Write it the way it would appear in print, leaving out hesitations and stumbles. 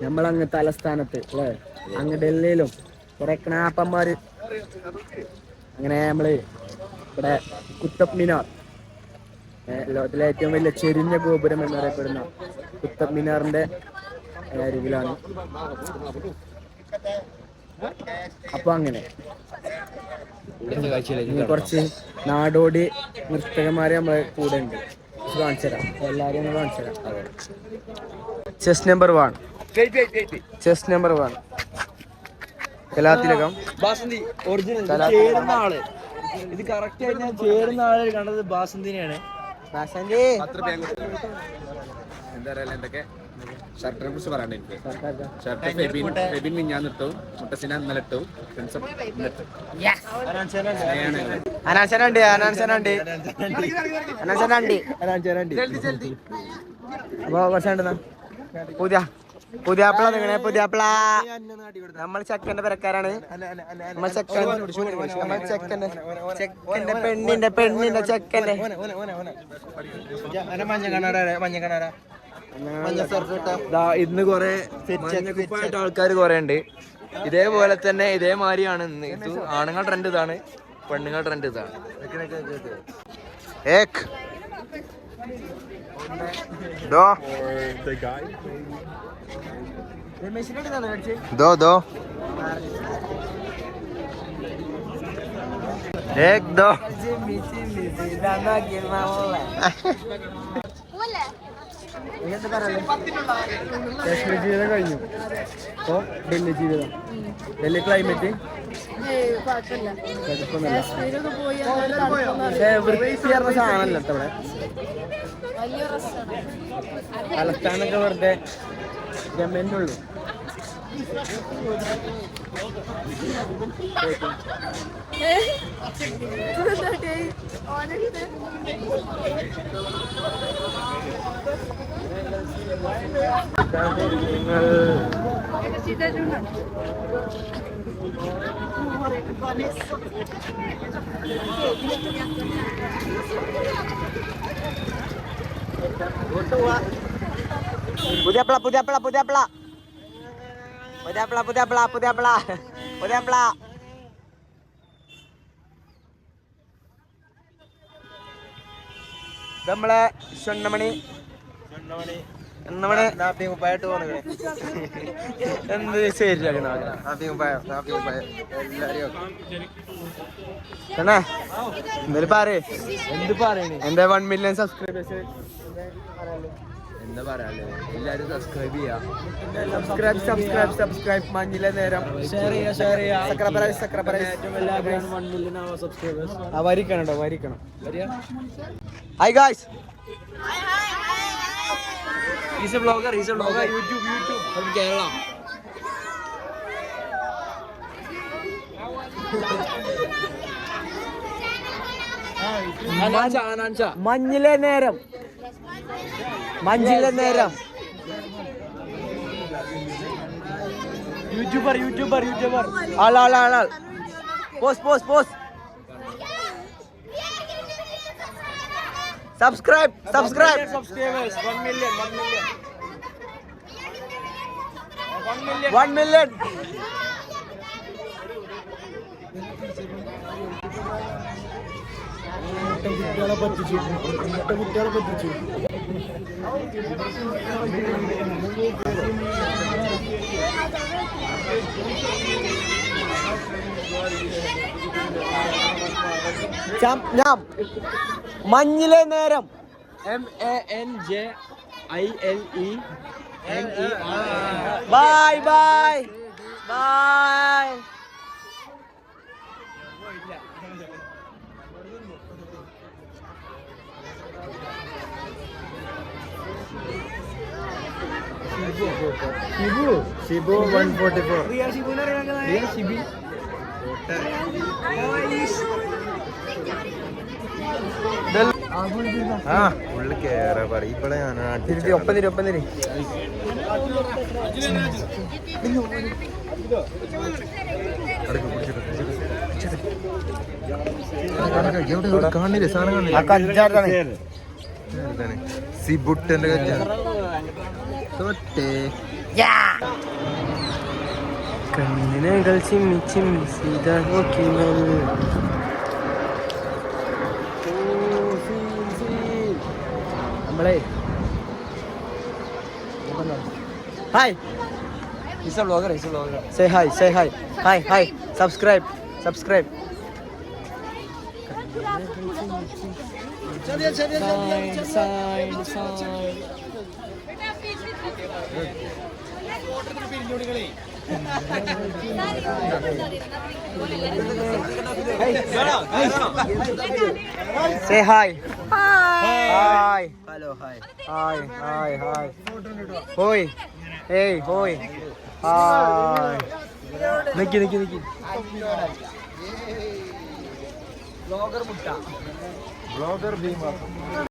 നമ്മളങ്ങ് തലസ്ഥാനത്ത് അല്ലേ, അങ്ങ് ഡൽഹിയിലും കുറെ ക്നാപ്പന്മാര്. അങ്ങനെ നമ്മള് ഇവിടെ കുത്തബ് മിനാർ, ലോകത്തിലെ ഏറ്റവും വലിയ ചെരിഞ്ഞ ഗോപുരം എന്നറിയപ്പെടുന്ന കുത്തബ് മിനാറിന്റെ അരികിലാണ്. അപ്പൊ അങ്ങനെ കുറച്ച് നാടോടി നർത്തകന്മാരെ നമ്മളെ കൂടെ ഉണ്ട്. കാണിച്ചു തരാം, എല്ലാവരും ഒന്ന് കാണിച്ചു തരാം. ചെസ് നമ്പർ 1, ചെസ് നമ്പർ 1 കലാതിലകം ബാസന്തി ഒറിജിനൽ ചേരുന്ന ആള്. ഇത് കറക്റ്റ് ആയിട്ട് ഞാൻ ചേരുന്ന ആളെ കണ്ടത് ബാസന്തിനെയാണ്. എന്താ പറയാ, എന്തൊക്കെ ഷർട്ടിനെ കുറിച്ച് പറയാണ്ട് എനിക്ക്. ഷർട്ട് ഫെബിൻ മിഞ്ഞാന്ന് ഇട്ടു, മുട്ടസിന ഇന്നലെ ഇട്ടു, അപ്പൊ കുറച്ചുണ്ടെന്നാ പുതിയാപ്പിള നിങ്ങളെ പുതിയാപ്പിള. നമ്മൾ ചെക്കന്റെ പെരക്കാരാണ്. നമ്മൾ ചെക്കന്റെ പെണ്ണിന്റെ ചെക്കന്റെ ഇന്ന് കൊറേ ആൾക്കാർ കൊറേ ഉണ്ട്. ഇതേപോലെ തന്നെ ഇതേമാതിരിയാണ് ഇന്ന്. ഇത് ആണുങ്ങൾ ട്രെൻഡ് ഇതാണ്, പെണ്ണുങ്ങൾ ട്രെൻഡ് ഇതാണ്. കാശ്മീർ ജീവിതം കഴിഞ്ഞു. ഇപ്പൊ ഡൽഹി ജീവിതം, ഡൽഹി ക്ലൈമറ്റ് വൃത്തിയാർന്ന സാധനമല്ല ഇവിടെ. തലസ്ഥാനൊക്കെ വെറുതെ ഗമന്നുള്ളൂ. പുതിയാപ്പിള നമ്മളെ ഷൊണ്ണമണി കുപ്പായിട്ട് പോണേ എന്ത് ശരിയാക്കണ എന്തായാലും പറയേ, എന്ത് പറയണേ, എന്താ 1 million സബ്സ്ക്രൈബേഴ്സ് എന്താ പറയാ, എല്ലാരും സബ്സ്ക്രൈബ് ചെയ്യാ. സബ്സ്ക്രൈബ് മഞ്ഞിലെ നേരം ഷെയർ ചെയ്യാ. വരിക്കണം കേട്ടോ, വരിക്കണം. Hi guys, he's a vlogger, YouTube from Kerala. Anancha. മഞ്ഞിലെ നേരം YouTuber. ആൾ പോസ്റ്റ് സബ്സ്ക്രൈബ് Subscribers, 1 million. കുട്ടികളെ പറ്റിച്ചു. മഞ്ഞിലെ നേരം MANJILE. ബൈ ഷിബു 144. ഉള്ളിൽ കേറാ പറ ഇവിടെ ഒപ്പം തരും കാണില്ലേ സാധനം സിബുട്ടന്റെ തൊട്ടേ കണ്ണിനകൾ ചിമ്മി ചിമ്മി സീതാ നോക്കി നമ്മളെ hi say hi hi subscribe say hi hello hi hoi hey hoi hi nikki vlogger mutta vlogger bhima